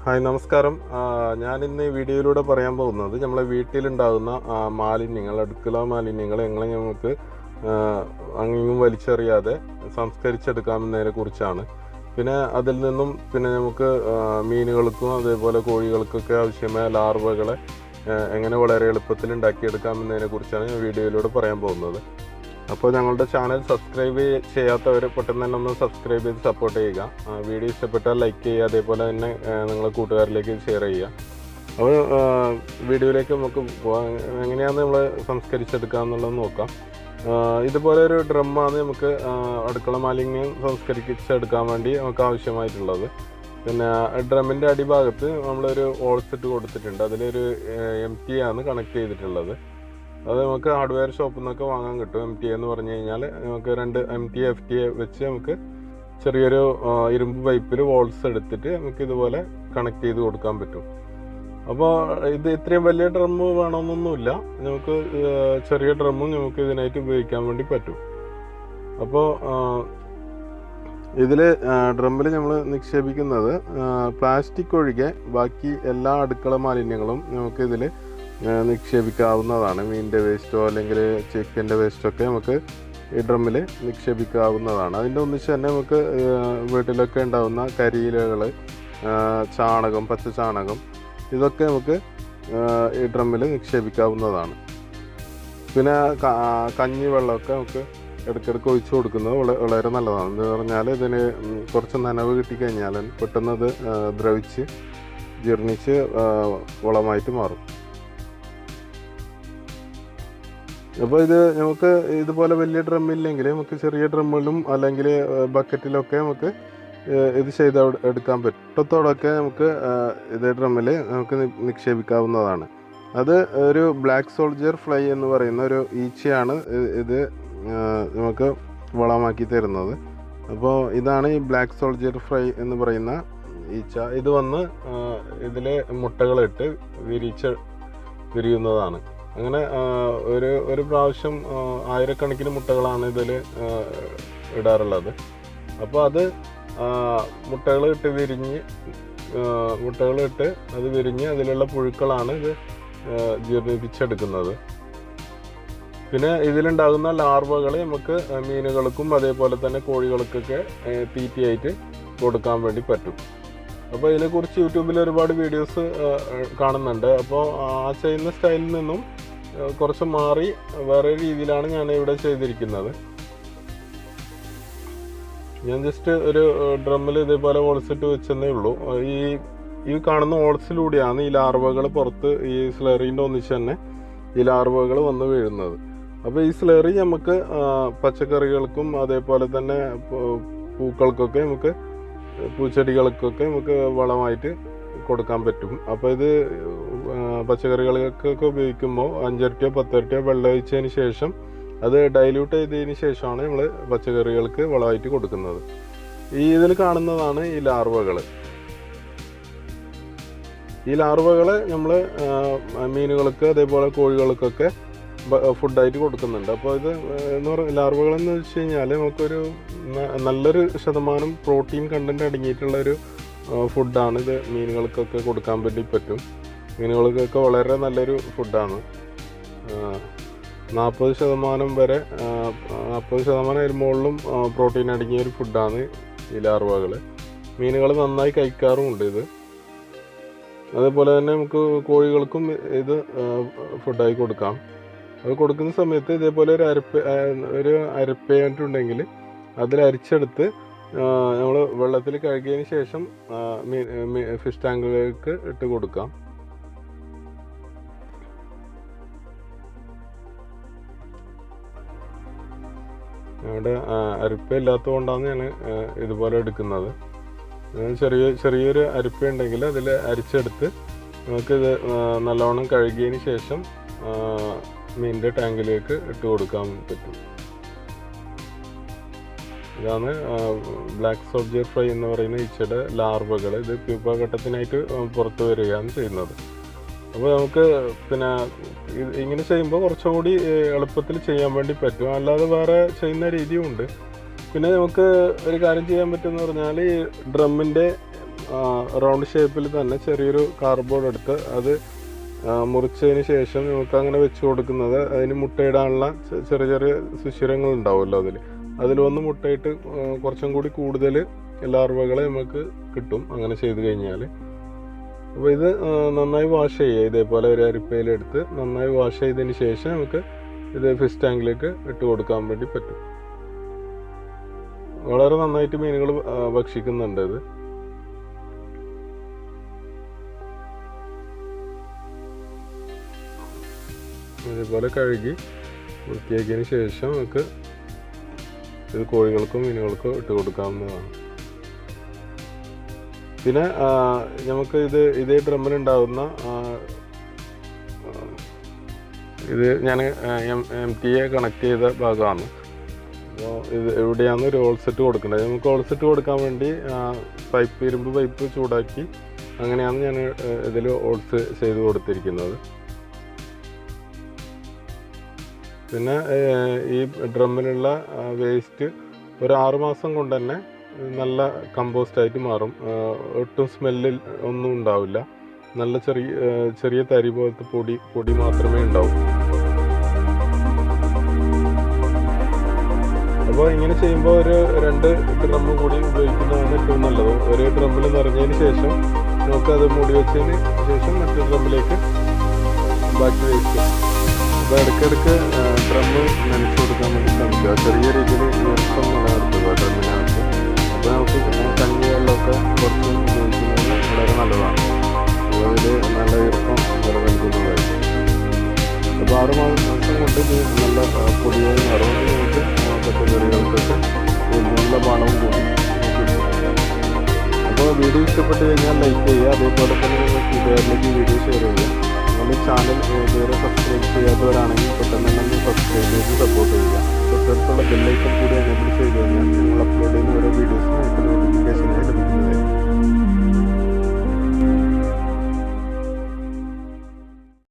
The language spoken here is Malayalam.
ഹായ് നമസ്കാരം. ഞാൻ ഇന്ന് ഈ വീഡിയോയിലൂടെ പറയാൻ പോകുന്നത് നമ്മളെ വീട്ടിലുണ്ടാകുന്ന മാലിന്യങ്ങൾ, അടുക്കള മാലിന്യങ്ങൾ എങ്ങനെ നമുക്ക് അങ്ങും വലിച്ചെറിയാതെ സംസ്കരിച്ചെടുക്കാമെന്നതിനെ കുറിച്ചാണ്. പിന്നെ അതിൽ നിന്നും നമുക്ക് മീനുകൾക്കും അതേപോലെ കോഴികൾക്കൊക്കെ ആവശ്യമായ ലാർവകളെ എങ്ങനെ വളരെ എളുപ്പത്തിൽ ഉണ്ടാക്കിയെടുക്കാമെന്നതിനെ കുറിച്ചാണ് ഞാൻ വീഡിയോയിലൂടെ പറയാൻ പോകുന്നത്. അപ്പോൾ ഞങ്ങളുടെ ചാനൽ സബ്സ്ക്രൈബ് ചെയ്യാത്തവർ പെട്ടെന്ന് തന്നെ ഒന്ന് സബ്സ്ക്രൈബ് ചെയ്ത് സപ്പോർട്ട് ചെയ്യുക. വീഡിയോ ഇഷ്ടപ്പെട്ടാൽ ലൈക്ക് ചെയ്യുക, അതേപോലെ തന്നെ നിങ്ങളുടെ കൂട്ടുകാരിലേക്ക് ഷെയർ ചെയ്യുക. അപ്പോൾ വീഡിയോയിലേക്ക് നമുക്ക് എങ്ങനെയാണ് നമ്മൾ സംസ്കരിച്ചെടുക്കുക എന്നുള്ളത് നോക്കാം. ഇതുപോലെ ഒരു ഡ്രമ്മാണ് നമുക്ക് അടുക്കള മാലിന്യം സംസ്കരിച്ചെടുക്കാൻ വേണ്ടി നമുക്ക് ആവശ്യമായിട്ടുള്ളത്. പിന്നെ ഡ്രമ്മിൻ്റെ അടിഭാഗത്ത് നമ്മളൊരു ഹോൾസ് ഇട്ട് കൊടുത്തിട്ടുണ്ട്. അതിലൊരു MT ആണ് കണക്ട് ചെയ്തിട്ടുള്ളത്. അത് നമുക്ക് ഹാർഡ്വെയർ ഷോപ്പിൽ നിന്നൊക്കെ വാങ്ങാൻ കിട്ടും. MT എന്ന് പറഞ്ഞു കഴിഞ്ഞാൽ നമുക്ക് 2 MT FT വെച്ച് നമുക്ക് ചെറിയൊരു ഇരുമ്പ് പൈപ്പിൽ വോൾസ് എടുത്തിട്ട് നമുക്ക് ഇതുപോലെ കണക്ട് ചെയ്ത് കൊടുക്കാൻ പറ്റും. അപ്പോൾ ഇത് ഇത്രയും വലിയ ഡ്രം വേണമെന്നൊന്നുമില്ല, നമുക്ക് ചെറിയ ഡ്രമ്മും നമുക്ക് ഇതിനായിട്ട് ഉപയോഗിക്കാൻ വേണ്ടി പറ്റും. അപ്പോൾ ഇതിൽ ഡ്രമ്മിൽ നമ്മൾ നിക്ഷേപിക്കുന്നത് പ്ലാസ്റ്റിക് ഒഴികെ ബാക്കി എല്ലാ അടുക്കള മാലിന്യങ്ങളും നമുക്ക് ഇതിൽ നിക്ഷേപിക്കാവുന്നതാണ്. മീനിൻ്റെ വേസ്റ്റോ അല്ലെങ്കിൽ ചിക്കൻ്റെ വേസ്റ്റോ ഒക്കെ നമുക്ക് ഈ ഡ്രമ്മിൽ നിക്ഷേപിക്കാവുന്നതാണ്. അതിൻ്റെ ഒന്നിച്ച് തന്നെ നമുക്ക് വീട്ടിലൊക്കെ ഉണ്ടാകുന്ന കരിയിലകൾ, ചാണകം, പച്ച ചാണകം, ഇതൊക്കെ നമുക്ക് ഈ ഡ്രമ്മിൽ നിക്ഷേപിക്കാവുന്നതാണ്. പിന്നെ കഞ്ഞി വെള്ളമൊക്കെ നമുക്ക് ഇടയ്ക്കിടയ്ക്ക് ഒഴിച്ചു കൊടുക്കുന്നത് വളരെ നല്ലതാണ്. എന്ന് പറഞ്ഞാൽ ഇതിന് കുറച്ച് നനവ് കിട്ടിക്കഴിഞ്ഞാൽ പെട്ടെന്ന് അത് ദ്രവിച്ച് ജീർണിച്ച് വളമായിട്ട് മാറും. അപ്പോൾ ഇത് നമുക്ക് ഇതുപോലെ വലിയ ഡ്രമ്മില്ലെങ്കിൽ നമുക്ക് ചെറിയ ഡ്രമ്മിലും അല്ലെങ്കിൽ ബക്കറ്റിലൊക്കെ നമുക്ക് ഇത് ചെയ്ത് എടുക്കാൻ പറ്റും. ഇട്ടത്തോടൊക്കെ നമുക്ക് ഇതേ ഡ്രമ്മിൽ നമുക്ക് നിക്ഷേപിക്കാവുന്നതാണ്. അത് ഒരു ബ്ലാക്ക് സോൾജിയർ ഫ്ലൈ എന്ന് പറയുന്ന ഒരു ഈച്ചയാണ് ഇത് നമുക്ക് വളമാക്കി തരുന്നത്. അപ്പോൾ ഇതാണ് ഈ ബ്ലാക്ക് സോൾജിയർ ഫ്ലൈ എന്ന് പറയുന്ന ഈച്ച. ഇത് വന്ന് ഇതിലെ മുട്ടകളിട്ട് വിരിയുന്നതാണ്. അങ്ങനെ ഒരു പ്രാവശ്യം ആയിരക്കണക്കിന് മുട്ടകളാണ് ഇതിൽ ഇടാറുള്ളത്. അപ്പോൾ അത് മുട്ടകളിട്ട് അത് വിരിഞ്ഞ് അതിലുള്ള പുഴുക്കളാണ് ഇത് ജീർണിപ്പിച്ചെടുക്കുന്നത്. പിന്നെ ഇതിലുണ്ടാകുന്ന ലാർവകളെ നമുക്ക് മീനുകൾക്കും അതേപോലെ തന്നെ കോഴികൾക്കൊക്കെ തീറ്റയായിട്ട് കൊടുക്കാൻ വേണ്ടി പറ്റും. അപ്പോൾ ഇതിനെക്കുറിച്ച് യൂട്യൂബിൽ ഒരുപാട് വീഡിയോസ് കാണുന്നുണ്ട്. അപ്പോൾ ആ ചെയ്യുന്ന സ്റ്റൈലിൽ നിന്നും കുറച്ച് മാറി വേറെ രീതിയിലാണ് ഞാൻ ഇവിടെ ചെയ്തിരിക്കുന്നത്. ഞാൻ ജസ്റ്റ് ഒരു ഡ്രമ്മിൽ ഇതേപോലെ ഹോൾസിട്ട് വെച്ചെന്നേ ഉള്ളൂ. ഈ കാണുന്ന ഹോൾസിലൂടെയാണ് ഈ ലാർവകൾ പുറത്ത് ഈ സ്ലറിൻ്റെ ഒന്നിച്ച് തന്നെ ഈ ലാർവകൾ വന്ന് വീഴുന്നത്. അപ്പോൾ ഈ സ്ലറി നമുക്ക് പച്ചക്കറികൾക്കും അതേപോലെ തന്നെ പൂക്കൾക്കൊക്കെ പൂച്ചെടികൾക്കൊക്കെ നമുക്ക് വളമായിട്ട് കൊടുക്കാൻ പറ്റും. അപ്പോൾ ഇത് പച്ചക്കറികൾക്കൊക്കെ ഉപയോഗിക്കുമ്പോൾ 5 ഇരട്ടിയോ 10 ഇരട്ടിയോ വെള്ളം ഒഴിച്ചതിന് ശേഷം അത് ഡൈല്യൂട്ട് ചെയ്തതിന് ശേഷമാണ് നമ്മൾ പച്ചക്കറികൾക്ക് വളമായിട്ട് കൊടുക്കുന്നത്. ഇതിൽ കാണുന്നതാണ് ഈ ലാർവകൾ. ഈ ലാർവകളെ നമ്മൾ മീനുകൾക്ക് അതേപോലെ കോഴികൾക്കൊക്കെ ഫുഡായിട്ട് കൊടുക്കുന്നുണ്ട്. അപ്പോൾ ഇത് ലാർവകളെന്ന് വെച്ച് കഴിഞ്ഞാൽ നമുക്കൊരു നല്ലൊരു ശതമാനം പ്രോട്ടീൻ കണ്ടന്റ് അടങ്ങിയിട്ടുള്ളൊരു ഫുഡാണ്. ഇത് മീനുകൾക്കൊക്കെ കൊടുക്കാൻ വേണ്ടി പറ്റും. മീനുകൾക്കൊക്കെ വളരെ നല്ലൊരു ഫുഡാണ്. 40% വരെ 40% മുകളിലും പ്രോട്ടീൻ അടങ്ങിയ ഒരു ഫുഡാണ് ഈ ലാർവകൾ. മീനുകൾ നന്നായി കഴിക്കാറുമുണ്ട് ഇത്. അതേപോലെ തന്നെ നമുക്ക് കോഴികൾക്കും ഇത് ഫുഡായി കൊടുക്കാം. അത് കൊടുക്കുന്ന സമയത്ത് ഇതേപോലെ ഒരു അരപ്പയായിട്ടുണ്ടെങ്കിൽ അതിൽ അരിച്ചെടുത്ത് നമ്മൾ വെള്ളത്തിൽ കഴുകിയതിന് ശേഷം ഫിഷ് ടാങ്കിലേക്ക് ഇട്ട് കൊടുക്കാം. അവിടെ അരിപ്പയില്ലാത്തത് കൊണ്ടാണ് ഞാൻ ഇതുപോലെ എടുക്കുന്നത്. ചെറിയൊരു അരിപ്പ ഉണ്ടെങ്കിൽ അതിൽ അരിച്ചെടുത്ത് നമുക്കിത് നല്ലവണ്ണം കഴുകിയതിന് ശേഷം മീനിൻ്റെ ടാങ്കിലേക്ക് ഇട്ട് കൊടുക്കാൻ പറ്റും. ഇതാണ് ബ്ലാക്ക് സോൾജിയർ ഫ്ലൈ എന്ന് പറയുന്ന ഈച്ചയുടെ ലാർവകൾ. ഇത് പ്യൂപ്പ ഘട്ടത്തിനായിട്ട് പുറത്ത് വരികയാണ് ചെയ്യുന്നത്. അപ്പോൾ നമുക്ക് ഇങ്ങനെ ചെയ്യുമ്പോൾ കുറച്ചുകൂടി എളുപ്പത്തിൽ ചെയ്യാൻ വേണ്ടി പറ്റും. അല്ലാതെ വേറെ ചെയ്യുന്ന രീതിയും ഉണ്ട്. പിന്നെ നമുക്ക് ഒരു കാര്യം ചെയ്യാൻ പറ്റുമെന്ന് പറഞ്ഞാൽ ഈ ഡ്രമ്മിൻ്റെ റൗണ്ട് ഷേപ്പിൽ തന്നെ ചെറിയൊരു കാർഡ്ബോർഡ് എടുത്ത് അത് മുറിച്ചതിന് ശേഷം നമുക്ക് അങ്ങനെ വെച്ച് കൊടുക്കുന്നത്, അതിന് മുട്ടയിടാനുള്ള ചെറിയ ചെറിയ സുഷിരങ്ങൾ ഉണ്ടാവുമല്ലോ അതിൽ വന്ന് മുട്ടയിട്ട് കുറച്ചും കൂടി കൂടുതൽ ലാർവകളെ നമുക്ക് കിട്ടും അങ്ങനെ ചെയ്ത് കഴിഞ്ഞാൽ. അപ്പോൾ ഇത് നന്നായി വാഷ് ചെയ്യുക. ഇതേപോലെ ഒരു അരിപ്പയിലെടുത്ത് നന്നായി വാഷ് ചെയ്തതിന് ശേഷം നമുക്ക് ഇത് ഫിഷ് ടാങ്കിലേക്ക് ഇട്ട് കൊടുക്കാൻ വേണ്ടി പറ്റും. വളരെ നന്നായിട്ട് മീനുകൾ ഭക്ഷിക്കുന്നുണ്ട് ഇത്. ഇതുപോലെ കഴുകി വൃത്തിയാക്കിയതിന് ശേഷം നമുക്ക് ഇത് കോഴികൾക്കും മീനുകൾക്കും ഇട്ട് കൊടുക്കാവുന്നതാണ്. പിന്നെ നമുക്ക് ഇതേ ഡ്രമ്മിലുണ്ടാകുന്ന ഇത് ഞാൻ MTA കണക്ട് ചെയ്ത ഭാഗമാണ്. അപ്പോൾ ഇത് എവിടെയാണ് ഒരു ഹോൾ സെറ്റ് കൊടുക്കേണ്ടത്. നമുക്ക് ഹോൾ സെറ്റ് കൊടുക്കാൻ വേണ്ടി ഇരുമ്പ് പൈപ്പ് ചൂടാക്കി അങ്ങനെയാണ് ഞാൻ ഇതിൽ ഹോൾസ് ചെയ്ത് കൊടുത്തിരിക്കുന്നത്. പിന്നെ ഈ ഡ്രമ്മിലുള്ള വേസ്റ്റ് ഒരു 6 മാസം കൊണ്ട് തന്നെ നല്ല കമ്പോസ്റ്റായിട്ട് മാറും. ഒട്ടും സ്മെല്ലിൽ ഒന്നും ഉണ്ടാവില്ല. നല്ല ചെറിയ തരി പോലത്തെ പൊടി മാത്രമേ ഉണ്ടാവൂ. അപ്പോൾ ഇങ്ങനെ ചെയ്യുമ്പോൾ ഒരു 2 ഡ്രമ്മ് കൂടി ഉപയോഗിക്കുന്നതാണ് ഏറ്റവും നല്ലത്. ഒരു ഡ്രമ്മിൽ നിറഞ്ഞതിന് ശേഷം നമുക്കത് മൂടി വെച്ചതിന് ശേഷം മറ്റൊരു ഡ്രമ്മിലേക്ക് ബാക്കി വേസ്റ്റ്. അപ്പോൾ ഇടയ്ക്കിടയ്ക്ക് ഡ്രമ്മ് നനച്ചു കൊടുക്കാൻ വേണ്ടി ശ്രമിക്കുക. ചെറിയ രീതിയിൽ ഈർപ്പം നിലനിർത്തുക ഡ്രമ്മിനകത്ത്. അപ്പോൾ നമുക്ക് കഞ്ഞി വെള്ളമൊക്കെ കുറച്ച് ഉപയോഗിക്കുന്നത് വളരെ നല്ലതാണ്. അപ്പോൾ അതിൽ നല്ല ഈർപ്പം നിലനിൽക്കുന്നതായിരിക്കും. അപ്പോൾ 6 മാസം കൊണ്ട് ഇത് നല്ല പൊടിയായി മാറും. നമുക്ക് പച്ചക്കറികൾക്കൊക്കെ നല്ല മണവും കൂടി കിട്ടും. അപ്പോൾ വീഡിയോ ഇഷ്ടപ്പെട്ട് കഴിഞ്ഞാൽ ലൈക്ക് ചെയ്യുക. അതേപോലെ തന്നെ നിങ്ങൾ കൂട്ടുകാരിലേക്ക് വീഡിയോ ഷെയർ ചെയ്യുക. നമ്മുടെ ചാനൽ ഇതുവരെ സബ്സ്ക്രൈബ് ചെയ്യാത്തവരാണെങ്കിൽ പെട്ടെന്ന് തന്നെ സബ്സ്ക്രൈബ് ചെയ്ത് സപ്പോർട്ട് ചെയ്യുക. തൊട്ടടുത്തുള്ള ബെല്ലൈക്കൺ കൂടി എനേബിൾ ചെയ്ത് കഴിഞ്ഞാൽ നിങ്ങൾ അപ്ലോഡ് ചെയ്യുന്ന ഓരോ വീഡിയോസും നിങ്ങൾക്ക് നോട്ടിഫിക്കേഷനായി ലഭിക്കുന്നതായിരിക്കും.